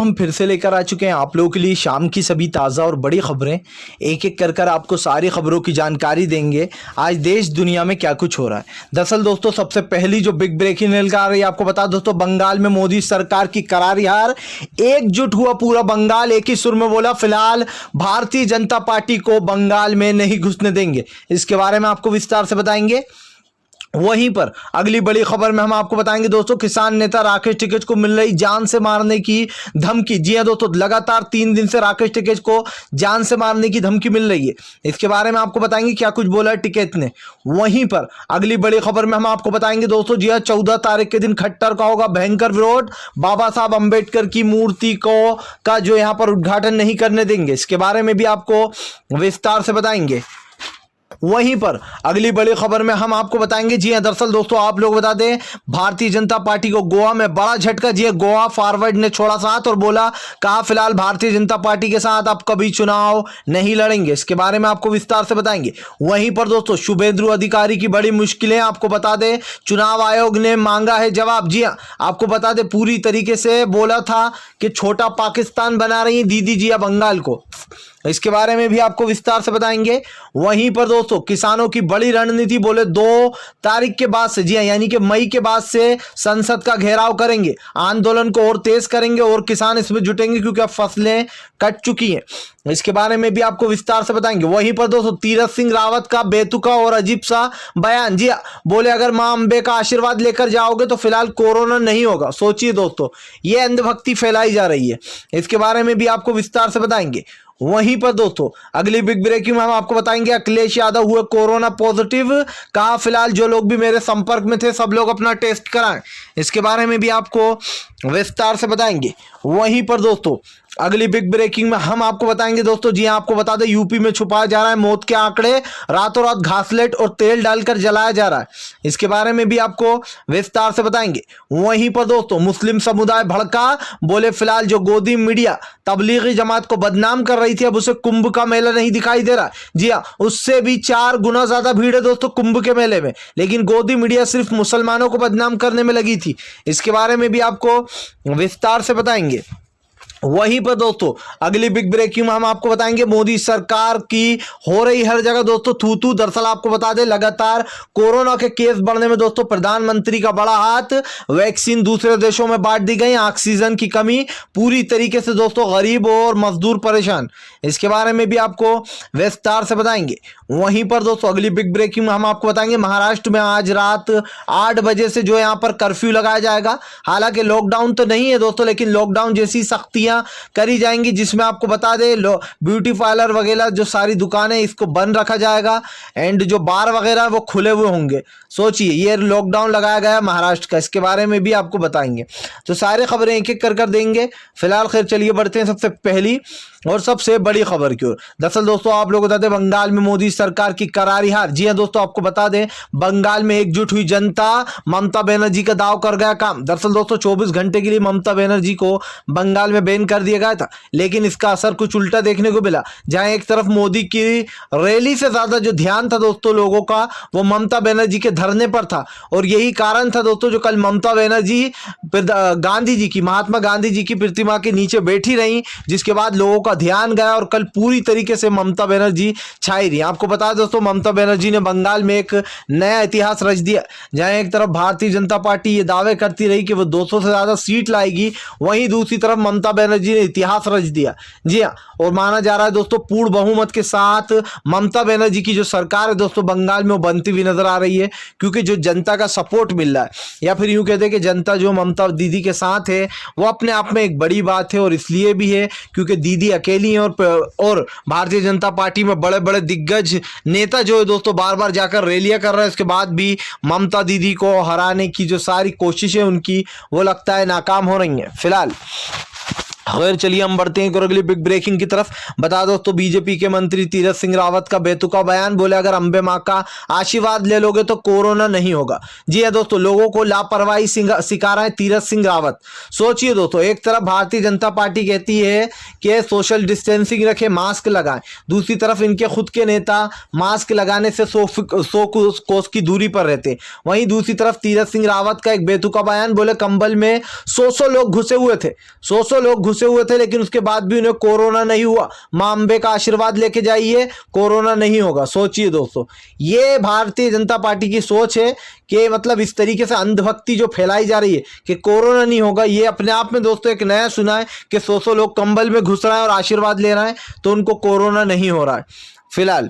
हम फिर से लेकर आ चुके हैं आप लोगों के लिए शाम की सभी ताज़ा और बड़ी खबरें। एक एक कर आपको सारी खबरों की जानकारी देंगे आज देश दुनिया में क्या कुछ हो रहा है। दरअसल दोस्तों सबसे पहली जो बिग ब्रेकिंग न्यूज़ आ रही है आपको बता दोस्तों, बंगाल में मोदी सरकार की करारी हार। एकजुट हुआ पूरा बंगाल, एक ही सुर में बोला फिलहाल भारतीय जनता पार्टी को बंगाल में नहीं घुसने देंगे। इसके बारे में आपको विस्तार से बताएंगे। वहीं पर अगली बड़ी खबर में हम आपको बताएंगे दोस्तों, किसान नेता राकेश टिकैत को मिल रही जान से मारने की धमकी। जी हां दोस्तों, लगातार 3 दिन से राकेश टिकैत को जान से मारने की धमकी मिल रही है। इसके बारे में आपको बताएंगे क्या कुछ बोला है टिकैत ने। वहीं पर अगली बड़ी खबर में हम आपको बताएंगे दोस्तों, जी हां 14 तारीख के दिन खट्टर का होगा भयंकर विरोध। बाबा साहब अंबेडकर की मूर्ति को का जो यहाँ पर उद्घाटन नहीं करने देंगे। इसके बारे में भी आपको विस्तार से बताएंगे। वहीं पर अगली बड़ी खबर में हम आपको बताएंगे, जी हां दरअसल दोस्तों आप लोग बता दें, भारतीय जनता पार्टी को गोवा में बड़ा झटका। जी हां, गोवा फॉरवर्ड ने छोड़ा साथ और बोला कहा फिलहाल भारतीय जनता पार्टी के साथ अब कभी चुनाव नहीं लड़ेंगे। इसके बारे में आपको विस्तार से बताएंगे। वहीं पर दोस्तों शुभेंदु अधिकारी की बड़ी मुश्किलें, आपको बता दें चुनाव आयोग ने मांगा है जवाब। जी हां, आपको बता दें पूरी तरीके से बोला था कि छोटा पाकिस्तान बना रही है दीदी जी बंगाल को। इसके बारे में भी आपको विस्तार से बताएंगे। वहीं पर दोस्तों किसानों की बड़ी रणनीति, बोले 2 तारीख के बाद से, जी हां यानी कि मई के बाद से संसद का घेराव करेंगे, आंदोलन को और तेज करेंगे और किसान इसमें जुटेंगे क्योंकि अब फसलें कट चुकी हैं। इसके बारे में भी आपको विस्तार से बताएंगे। वहीं पर दोस्तों तीरथ सिंह रावत का बेतुका और अजीब सा बयान। जी हां, बोले अगर मां अंबे का आशीर्वाद लेकर जाओगे तो फिलहाल कोरोना नहीं होगा। सोचिए दोस्तों, ये अंधभक्ति फैलाई जा रही है। इसके बारे में भी आपको विस्तार से बताएंगे। वहीं पर दोस्तों अगली बिग ब्रेकिंग में हम आपको बताएंगे, अखिलेश यादव हुए कोरोना पॉजिटिव। कहा फिलहाल जो लोग भी मेरे संपर्क में थे सब लोग अपना टेस्ट कराएं। इसके बारे में भी आपको विस्तार से बताएंगे। वहीं पर दोस्तों अगली बिग ब्रेकिंग में हम आपको बताएंगे दोस्तों, जी हां आपको बता दें यूपी में छुपाया जा रहा है मौत के आंकड़े, रातों रात घासलेट और तेल डालकर जलाया जा रहा है। इसके बारे में भी आपको विस्तार से बताएंगे। वहीं पर दोस्तों मुस्लिम समुदाय भड़का, बोले फिलहाल जो गोदी मीडिया तबलीगी जमात को बदनाम कर रही थी अब उसे कुंभ का मेला नहीं दिखाई दे रहा। जी हां, उससे भी 4 गुना ज्यादा भीड़ है दोस्तों कुंभ के मेले में, लेकिन गोदी मीडिया सिर्फ मुसलमानों को बदनाम करने में लगी थी। इसके बारे में भी आपको विस्तार से बताएंगे। वहीं पर दोस्तों अगली बिग ब्रेकिंग में हम आपको बताएंगे, मोदी सरकार की हो रही हर जगह दोस्तों थू थू। दरअसल आपको बता दें लगातार कोरोना के केस बढ़ने में दोस्तों प्रधानमंत्री का बड़ा हाथ, वैक्सीन दूसरे देशों में बांट दी गई, ऑक्सीजन की कमी, पूरी तरीके से दोस्तों गरीब और मजदूर परेशान। इसके बारे में भी आपको विस्तार से बताएंगे। वहीं पर दोस्तों अगली बिग ब्रेकिंग में हम आपको बताएंगे, महाराष्ट्र में आज रात 8 बजे से जो यहाँ पर कर्फ्यू लगाया जाएगा। हालांकि लॉकडाउन तो नहीं है दोस्तों, लेकिन लॉकडाउन जैसी सख्तियां करी जाएंगी, जिसमें आपको बता दें ब्यूटी पार्लर वगैरह जो सारी दुकानें इसको बंद रखा जाएगा एंड जो बार वगैरह वो खुले हुए होंगे। सोचिए ये लॉकडाउन लगाया गया महाराष्ट्र का। इसके बारे में भी आपको बताएंगे। तो सारे खबरें एक एक कर देंगे। फिलहाल खैर चलिए बढ़ते हैं सबसे पहली और सबसे बड़ी खबर की ओर। दरअसल दोस्तों आप लोग बता दें बंगाल में मोदी सरकार की करारी हार। जी हां दोस्तों आपको बता दें बंगाल में एकजुट हुई जनता, ममता बनर्जी का दांव कर गया काम। दरअसल दोस्तों 24 घंटे के लिए ममता बनर्जी को बंगाल में बैन कर दिया गया था, लेकिन इसका असर कुछ उल्टा देखने को मिला। जहां एक तरफ मोदी की रैली से ज्यादा जो ध्यान था दोस्तों लोगों का वो ममता बनर्जी के धरने पर था। और यही कारण था दोस्तों जो कल ममता बनर्जी गांधी जी की, महात्मा गांधी जी की प्रतिमा के नीचे बैठी रही, जिसके बाद लोगों का ध्यान गया और कल पूरी तरीके से ममता बनर्जी छाई रही। आपको बता दें दोस्तों ममता बनर्जी ने बंगाल में एक नया इतिहास रच दिया। जहां एक तरफ भारतीय जनता पार्टी ये दावे करती रही कि वो 200 से ज्यादा सीट लाएगी, वहीं दूसरी तरफ ममता बनर्जी ने इतिहास रच दिया। जी हाँ, और माना जा रहा है दोस्तों पूर्ण बहुमत के साथ ममता बनर्जी की जो सरकार है दोस्तों बंगाल में वो बनती हुई नजर आ रही है, क्योंकि जो जनता का सपोर्ट मिल रहा है, या फिर यूं कहते हैं कि जनता जो ममता दीदी के साथ है वो अपने आप में एक बड़ी बात है। और इसलिए भी है क्योंकि दीदी अकेली हैं और भारतीय जनता पार्टी में बड़े बड़े दिग्गज नेता जो है दोस्तों बार बार जाकर रैलियां कर रहे हैं। उसके बाद भी ममता दीदी को हराने की जो सारी कोशिशें उनकी वो लगता है नाकाम हो रही हैं फिलहाल। खैर चलिए हम बढ़ते हैं अगली बिग ब्रेकिंग की तरफ। बता दो तो बीजेपी के मंत्री तीरथ सिंह रावत का बेतुका बयान, बोले अगर अंबे मां का आशीर्वाद ले लोगे तो कोरोना नहीं होगा। जी है दोस्तों, लोगों को लापरवाही सिखा रहे हैं तीरथ सिंह रावत। सोचिए दोस्तों, एक तरफ भारतीय जनता पार्टी कहती है कि सोशल डिस्टेंसिंग रखें, मास्क लगाएं, दूसरी तरफ इनके खुद के नेता मास्क लगाने से 100 कोस की दूरी पर रहते। वहीं दूसरी तरफ तीरथ सिंह रावत का एक बेतुका बयान, बोले कंबल में 100 लोग घुसे हुए थे, 100 लोग घुसे हुए थे, लेकिन उसके बाद भी उन्हें कोरोना नहीं हुआ। मां अंबे का आशीर्वाद लेके जाइए, कोरोना नहीं होगा। सोचिए दोस्तों, ये भारतीय जनता पार्टी की सोच है कि मतलब इस तरीके से अंधभक्ति जो फैलाई जा रही है कि कोरोना नहीं होगा, ये अपने आप में दोस्तों एक नया सुना है कि 100 लोग कंबल में घुस रहे हैं और आशीर्वाद ले रहे हैं तो उनको कोरोना नहीं हो रहा है फिलहाल।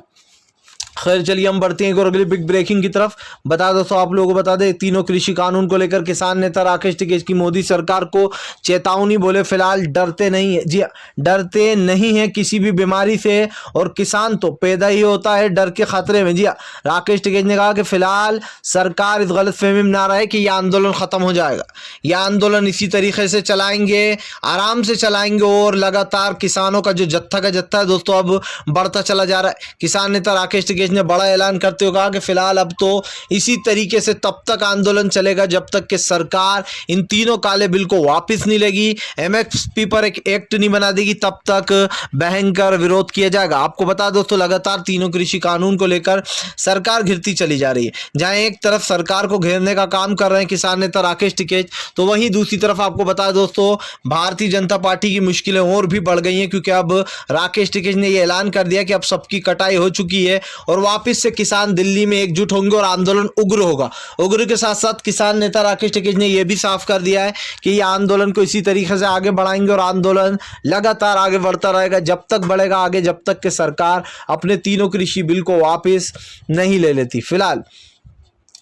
खैर चलिए हम बढ़ते हैं एक और अगली बिग ब्रेकिंग की तरफ। बता दो आप लोगों को बता दें, तीनों कृषि कानून को लेकर किसान नेता राकेश टिकैत की मोदी सरकार को चेतावनी। बोले फिलहाल डरते नहीं है, जी डरते नहीं है किसी भी बीमारी से, और किसान तो पैदा ही होता है डर के खतरे में। जी राकेश टिकैत ने कहा कि फिलहाल सरकार इस गलतफहमी में ना रहे कि यह आंदोलन खत्म हो जाएगा। यह आंदोलन इसी तरीके से चलाएंगे, आराम से चलाएंगे, और लगातार किसानों का जो जत्था का जत्था है दोस्तों अब बढ़ता चला जा रहा है। किसान नेता राकेश टिकैत ने बड़ा ऐलान करते हुए कहा कि फिलहाल अब तो इसी तरीके से तब तक आंदोलन चलेगा जब तक कि सरकार इन तीनों काले बिल को वापस नहीं लेगी, एमएसपी पर एक एक्ट नहीं बना देगी, तब तक भयंकर विरोध किया जाएगा। आपको बता दोस्तों, लगातार तीनों कृषि कानून को लेकर सरकार घिरती चली जा रही है। जहां एक तरफ सरकार को घेरने का काम कर रहे हैं किसान नेता राकेश टिकैत, तो वहीं दूसरी तरफ आपको बता दोस्तों, भारतीय जनता पार्टी की मुश्किलें और भी बढ़ गई हैं, क्योंकि अब राकेश टिकैत ने यह ऐलान कर दिया कि अब सबकी कटाई हो चुकी है और वापस से किसान दिल्ली में एकजुट होंगे और आंदोलन उग्र होगा। उग्र के साथ साथ किसान नेता राकेश टिकैत ने यह भी साफ कर दिया है कि ये आंदोलन को इसी तरीके से आगे बढ़ाएंगे और आंदोलन लगातार आगे बढ़ता रहेगा, जब तक बढ़ेगा आगे, जब तक कि सरकार अपने तीनों कृषि बिल को वापस नहीं ले लेती फिलहाल।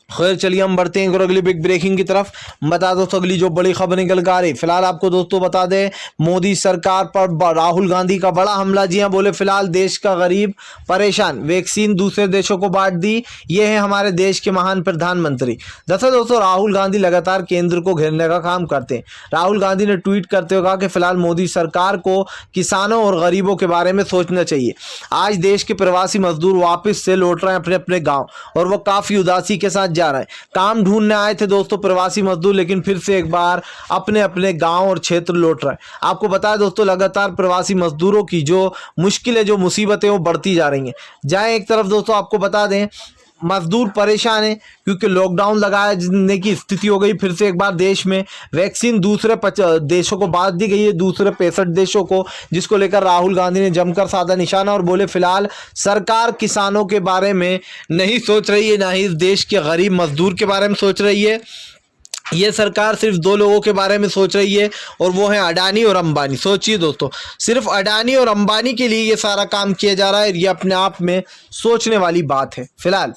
खैर चलिए हम बढ़ते हैं और अगली बिग ब्रेकिंग की तरफ। बता दो तो अगली जो बड़ी खबर निकल कर आ रही फिलहाल आपको दोस्तों बता दें, मोदी सरकार पर राहुल गांधी का बड़ा हमला। जी हां, बोले फिलहाल देश का गरीब परेशान, वैक्सीन दूसरे देशों को बांट दी, ये है हमारे देश के महान प्रधानमंत्री। दरअसल दोस्तों राहुल गांधी लगातार केंद्र को घेरने का काम करते हैं। राहुल गांधी ने ट्वीट करते हुए कहा कि फिलहाल मोदी सरकार को किसानों और गरीबों के बारे में सोचना चाहिए। आज देश के प्रवासी मजदूर वापस से लौट रहे हैं अपने अपने गाँव, और वो काफी उदासी के साथ जा रहा है। काम ढूंढने आए थे दोस्तों प्रवासी मजदूर, लेकिन फिर से एक बार अपने अपने गांव और क्षेत्र लौट रहे हैं। आपको बताया दोस्तों, लगातार प्रवासी मजदूरों की जो मुश्किलें, जो मुसीबतें वो बढ़ती जा रही हैं। जहां एक तरफ दोस्तों आपको बता दें, मजदूर परेशान है क्योंकि लॉकडाउन लगाने की स्थिति हो गई। फिर से एक बार देश में वैक्सीन दूसरे देशों को बांट दी गई है, दूसरे 65 देशों को, जिसको लेकर राहुल गांधी ने जमकर साधा निशाना और बोले फिलहाल सरकार किसानों के बारे में नहीं सोच रही है, ना ही इस देश के गरीब मजदूर के बारे में सोच रही है। ये सरकार सिर्फ दो लोगों के बारे में सोच रही है, और वो है अडानी और अंबानी। सोचिए दोस्तों, सिर्फ अडानी और अंबानी के लिए ये सारा काम किया जा रहा है। ये अपने आप में सोचने वाली बात है फिलहाल।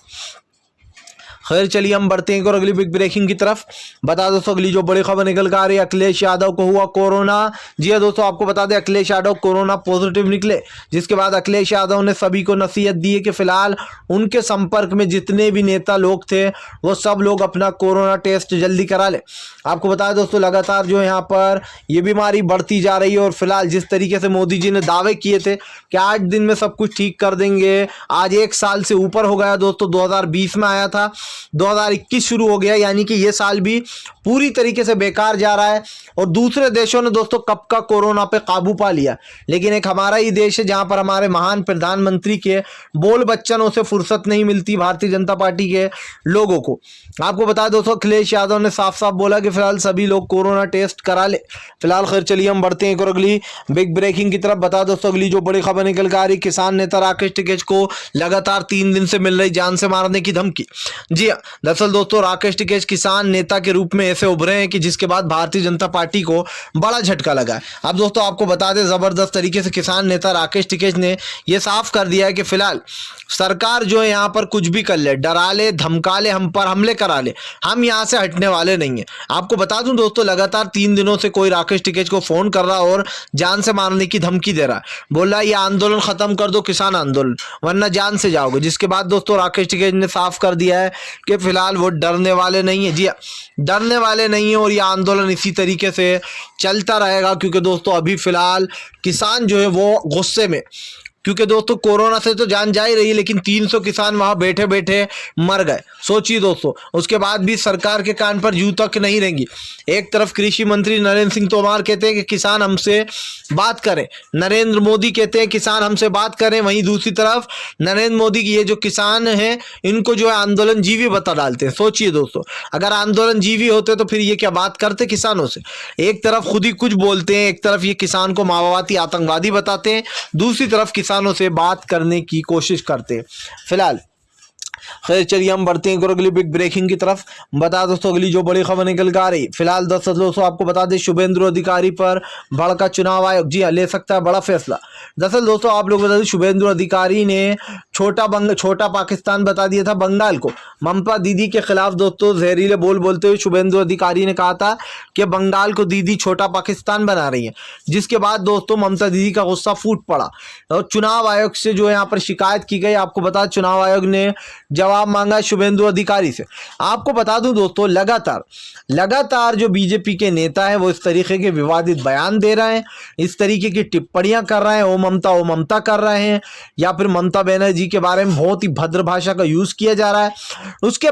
खैर चलिए हम बढ़ते हैं और अगली बिग ब्रेकिंग की तरफ। बता दोस्तों अगली जो बड़ी खबर निकल कर आ रही है, अखिलेश यादव को हुआ कोरोना। जी हाँ दोस्तों, आपको बता दें अखिलेश यादव कोरोना पॉजिटिव निकले, जिसके बाद अखिलेश यादव ने सभी को नसीहत दी है कि फिलहाल उनके संपर्क में जितने भी नेता लोग थे वो सब लोग अपना कोरोना टेस्ट जल्दी करा ले। आपको बताया दोस्तों, लगातार जो यहाँ पर ये बीमारी बढ़ती जा रही है, और फिलहाल जिस तरीके से मोदी जी ने दावे किए थे कि 8 दिन में सब कुछ ठीक कर देंगे, आज 1 साल से ऊपर हो गया दोस्तों। 2020 में आया था, 2021 शुरू हो गया, यानी कि ये साल भी पूरी तरीके से बेकार जा रहा है। और दूसरे देशों ने दोस्तों कब का कोरोना पे काबू पा लिया, लेकिन एक हमारा ही देश है जहां पर हमारे महान प्रधानमंत्री के बोल बच्चनों से फुर्सत नहीं मिलती भारतीय जनता पार्टी के लोगों को। आपको बता दोस्तों, अखिलेश यादव ने साफ साफ बोला कि फिलहाल सभी लोग कोरोना टेस्ट करा ले फिलहाल। खैर चलिए हम बढ़ते हैं और अगली बिग ब्रेकिंग की तरफ। बता दोस्तों अगली जो बड़ी खबर निकल कर आ रही, किसान नेता राकेश टिकैत को लगातार 3 दिन से मिल रही जान से मारने की धमकी। जी हाँ, दरअसल दोस्तों राकेश टिकैत किसान नेता के रूप में ऐसे उभरे हैं कि जिसके बाद भारतीय जनता पार्टी को बड़ा झटका लगा है। अब दोस्तों आपको बता दें, जबरदस्त तरीके से किसान नेता राकेश टिकैत ने यह साफ कर दिया है कि फिलहाल सरकार जो है यहाँ पर कुछ भी कर ले, डरा ले, धमका ले, हम पर हमले करा ले, हम यहाँ से हटने वाले नहीं है। आपको बता दूं दोस्तों, लगातार 3 दिनों से कोई राकेश टिकैत को फोन कर रहा और जान से मारने की धमकी दे रहा है, बोल रहा है ये आंदोलन खत्म कर दो, किसान आंदोलन, वरना जान से जाओगे। जिसके बाद दोस्तों राकेश टिकैत ने साफ कर दिया है कि फिलहाल वो डरने वाले नहीं है। जी डरने वाले नहीं है, और ये आंदोलन इसी तरीके से चलता रहेगा, क्योंकि दोस्तों अभी फिलहाल किसान जो है वो गुस्से में क्योंकि दोस्तों कोरोना से तो जान जा ही रही है, लेकिन 300 किसान वहां बैठे बैठे मर गए। सोचिए दोस्तों, उसके बाद भी सरकार के कान पर जू तक नहीं रहेंगी। एक तरफ कृषि मंत्री नरेंद्र सिंह तोमर कहते हैं कि किसान हमसे बात करें, नरेंद्र मोदी कहते हैं किसान हमसे बात करें, वहीं दूसरी तरफ नरेंद्र मोदी की ये जो किसान हैं इनको जो है आंदोलन जीवी बता डालते हैं। सोचिए दोस्तों, अगर आंदोलन जीवी होते तो फिर ये क्या बात करते किसानों से। एक तरफ खुद ही कुछ बोलते हैं, एक तरफ ये किसान को माओवादी आतंकवादी बताते हैं, दूसरी तरफ किसानों से बात करने की कोशिश करते हैं। फिलहाल खैर चलिए हम बढ़ते हैं अगली बिग ब्रेकिंग की तरफ। बता दोस्तों अगली जो बड़ी खबर निकल कर आ रही, फिलहाल दोस्तों आपको बता दें शुभेंदु अधिकारी पर भड़का चुनाव आयोग। जी हाँ, ले सकता है बड़ा फैसला। दरअसल दोस्तों आप लोग बता दें शुभेंदु अधिकारी ने छोटा पाकिस्तान बता दिया था बंगाल को। ममता दीदी के खिलाफ दोस्तों जहरीले बोल बोलते हुए शुभेंदु अधिकारी ने कहा था कि बंगाल को दीदी छोटा पाकिस्तान बना रही है, जिसके बाद दोस्तों ममता दीदी का गुस्सा फूट पड़ा और चुनाव आयोग से जो है यहाँ पर शिकायत की गई। आपको बता चुनाव आयोग ने जवाब मांगा शुभेंदु अधिकारी से। आपको बता दूं दोस्तों लगातार जो बीजेपी के नेता हैं वो इस तरीके के विवादित बयान दे रहे हैं, इस तरीके की टिप्पणियां कर रहे हैं, ओ ममता कर रहे हैं, या फिर ममता बनर्जी के बारे में बहुत ही भद्र भाषा का यूज किया जा रहा है। उसके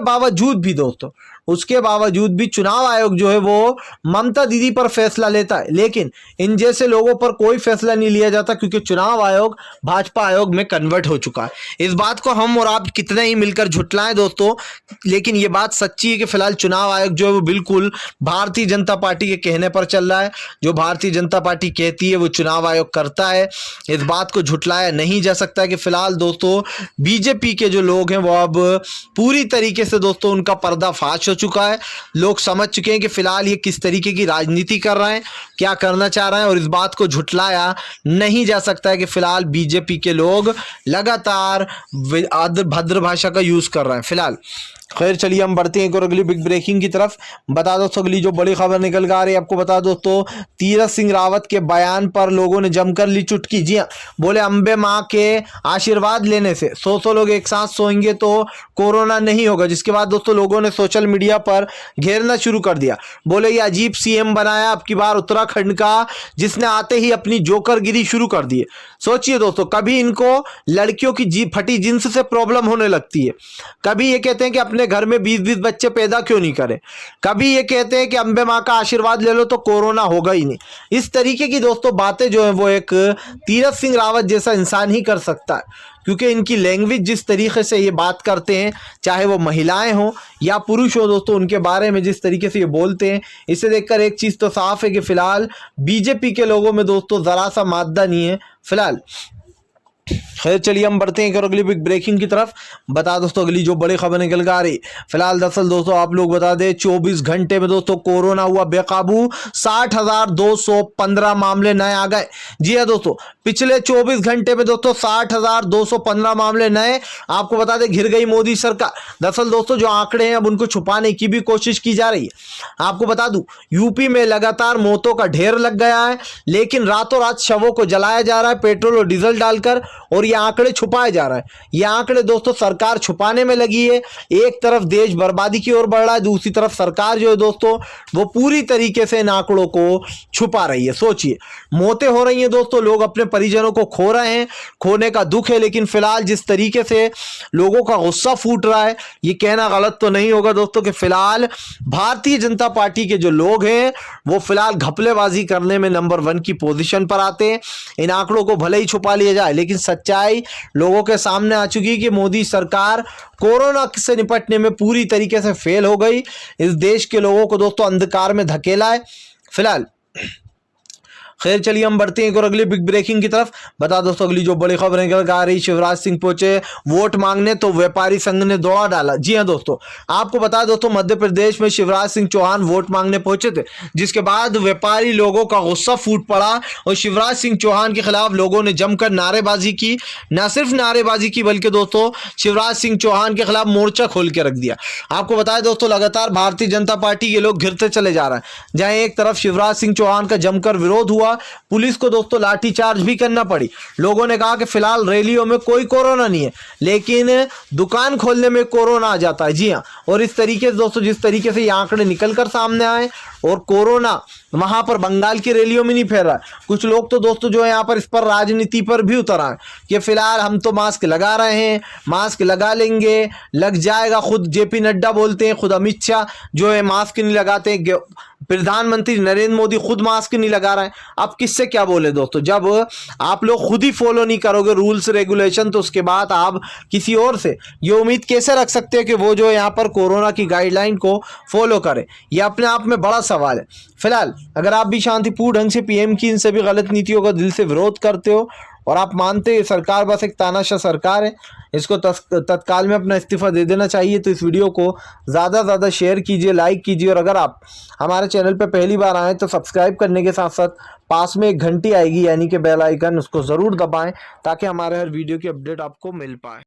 बावजूद भी चुनाव आयोग जो है वो ममता दीदी पर फैसला लेता है, लेकिन इन जैसे लोगों पर कोई फैसला नहीं लिया जाता, क्योंकि चुनाव आयोग भाजपा आयोग में कन्वर्ट हो चुका है। इस बात को हम और आप कितने ही मिलकर झुटलाएं दोस्तों, लेकिन ये बात सच्ची है कि फिलहाल चुनाव आयोग जो है वो बिल्कुल भारतीय जनता पार्टी के कहने पर चल रहा है। जो भारतीय जनता पार्टी कहती है वो चुनाव आयोग करता है। इस बात को झुटलाया नहीं जा सकता कि फिलहाल दोस्तों बीजेपी के जो लोग हैं वो अब पूरी तरीके से दोस्तों उनका पर्दाफाश हो चुका है। लोग समझ चुके हैं कि फिलहाल ये किस तरीके की राजनीति कर रहे हैं, क्या करना चाह रहे हैं, और इस बात को झुटलाया नहीं जा सकता है कि फिलहाल बीजेपी के लोग लगातार भद्र भाषा का यूज कर रहे हैं। फिलहाल खैर चलिए हम बढ़ते हैं और अगली बिग ब्रेकिंग की तरफ। बता दो अगली जो बड़ी खबर निकल कर आ रही है, आपको बता दोस्तों तीरथ सिंह रावत के बयान पर लोगों ने जमकर ली चुटकी। जी हाँ, बोले अंबे माँ के आशीर्वाद लेने से 100 लोग एक साथ सोएंगे तो कोरोना नहीं होगा। जिसके बाद दोस्तों लोगों ने सोशल मीडिया पर घेरना शुरू कर दिया। बोले ये अजीब सीएम बनाया अब की बार उत्तराखंड का, जिसने आते ही अपनी जोकरगिरी शुरू कर दी है। सोचिए दोस्तों, कभी इनको लड़कियों की फटी जींस से प्रॉब्लम होने लगती है, कभी ये कहते हैं कि अपने घर में 20-20 बच्चे पैदा क्यों नहीं करें, कभी ये कहते हैं कि अंबे माँ का आशीर्वाद ले लो तो कोरोना होगा ही नहीं। इस तरीके की दोस्तों बातें जो है वो एक तीरथ सिंह रावत जैसा इंसान ही कर सकता है, क्योंकि इनकी लैंग्वेज जिस तरीके से ये बात करते हैं, चाहे वो महिलाएं हो या पुरुष हो दोस्तों, उनके बारे में जिस तरीके से ये बोलते हैं, इसे देखकर एक चीज़ तो साफ है कि फिलहाल बीजेपी के लोगों में दोस्तों ज़रा सा मादा नहीं है। फिलहाल खैर चलिए हम बढ़ते हैं अगली बिग ब्रेकिंग की तरफ। बता दोस्तों अगली जो बड़ी खबर निकल कर आ रही, फिलहाल दरअसल दोस्तों आप लोग बता दें 24 घंटे में दोस्तों कोरोना हुआ बेकाबू, 60,215 मामले नए आ गए। जी हाँ दोस्तों, पिछले 24 घंटे में दोस्तों 60,215 मामले नए। आपको बता दें घिर गई मोदी सरकार। दरअसल दोस्तों जो आंकड़े हैं अब उनको छुपाने की भी कोशिश की जा रही है। आपको बता दूं यूपी में लगातार मौतों का ढेर लग गया है, लेकिन रातों रात शवों को जलाया जा रहा है पेट्रोल और डीजल डालकर, और ये आंकड़े छुपाए जा रहे हैं। ये आंकड़े दोस्तों सरकार छुपाने में लगी है। एक तरफ देश बर्बादी की ओर बढ़ रहा है, दूसरी तरफ सरकार जो है दोस्तों वो पूरी तरीके से इन आंकड़ों को छुपा रही है। सोचिए मौतें हो रही हैं दोस्तों, लोग अपने परिजनों को खो रहे हैं, खोने का दुख है, लेकिन फिलहाल जिस तरीके से लोगों का गुस्सा फूट रहा है, ये कहना गलत तो नहीं होगा दोस्तों कि फिलहाल भारतीय जनता पार्टी के जो लोग हैं वो फिलहाल घपलेबाजी करने में नंबर 1 की पोजीशन पर आते हैं। इन आंकड़ों को भले ही छुपा लिया जाए, लेकिन सच्चाई लोगों के सामने आ चुकी है कि मोदी सरकार कोरोना से निपटने में पूरी तरीके से फेल हो गई। इस देश के लोगों को दोस्तों अंधकार में धकेला है। फिलहाल खैर चलिए हम बढ़ते हैं और अगली बिग ब्रेकिंग की तरफ। बता दोस्तों अगली जो बड़ी खबर निकल कर आ रही, शिवराज सिंह पहुंचे वोट मांगने तो व्यापारी संघ ने दौड़ा डाला। जी हां दोस्तों, आपको बता दोस्तों मध्य प्रदेश में शिवराज सिंह चौहान वोट मांगने पहुंचे थे, जिसके बाद व्यापारी लोगों का गुस्सा फूट पड़ा और शिवराज सिंह चौहान के खिलाफ लोगों ने जमकर नारेबाजी की। न सिर्फ नारेबाजी की बल्कि दोस्तों शिवराज सिंह चौहान के खिलाफ मोर्चा खोल के रख दिया। आपको बताया दोस्तों लगातार भारतीय जनता पार्टी के लोग घिरते चले जा रहे हैं। जहां एक तरफ शिवराज सिंह चौहान का जमकर विरोध हुआ, पुलिस को दोस्तों लाठीचार्ज भी करना पड़ी। लोगों ने कहा कि फिलहाल रैलियों में कोई कोरोना नहीं है, लेकिन दुकान खोलने में कोरोना आ जाता है। जी हाँ, और इस तरीके से दोस्तों जिस तरीके से ये आंकड़े निकलकर सामने आए और कोरोना वहां पर बंगाल की रैलियों में नहीं फैल रहा है। कुछ लोग तो दोस्तों जो है यहाँ पर इस पर राजनीति पर भी उतर आए कि फिलहाल हम तो मास्क लगा रहे हैं, मास्क लगा लेंगे, लग जाएगा। खुद जेपी नड्डा बोलते हैं, खुद अमित शाह जो है मास्क नहीं लगाते, प्रधानमंत्री नरेंद्र मोदी खुद मास्क नहीं लगा रहे हैं। अब किससे क्या बोले दोस्तों, जब आप लोग खुद ही फॉलो नहीं करोगे रूल्स रेगुलेशन, तो उसके बाद आप किसी और से ये उम्मीद कैसे रख सकते हैं कि वो जो यहाँ पर कोरोना की गाइडलाइन को फॉलो करे। ये अपने आप में बड़ा सवाल है। फिलहाल अगर आप भी शांतिपूर्ण ढंग से पीएम की इन सभी गलत नीतियों का दिल से विरोध करते हो और आप मानते हैं सरकार बस एक तानाशाह सरकार है, इसको तत्काल में अपना इस्तीफा दे देना चाहिए, तो इस वीडियो को ज़्यादा से ज़्यादा शेयर कीजिए, लाइक कीजिए। और अगर आप हमारे चैनल पर पहली बार आएँ तो सब्सक्राइब करने के साथ साथ पास में एक घंटी आएगी यानी कि बेल आइकन, उसको ज़रूर दबाएं ताकि हमारे हर वीडियो की अपडेट आपको मिल पाए।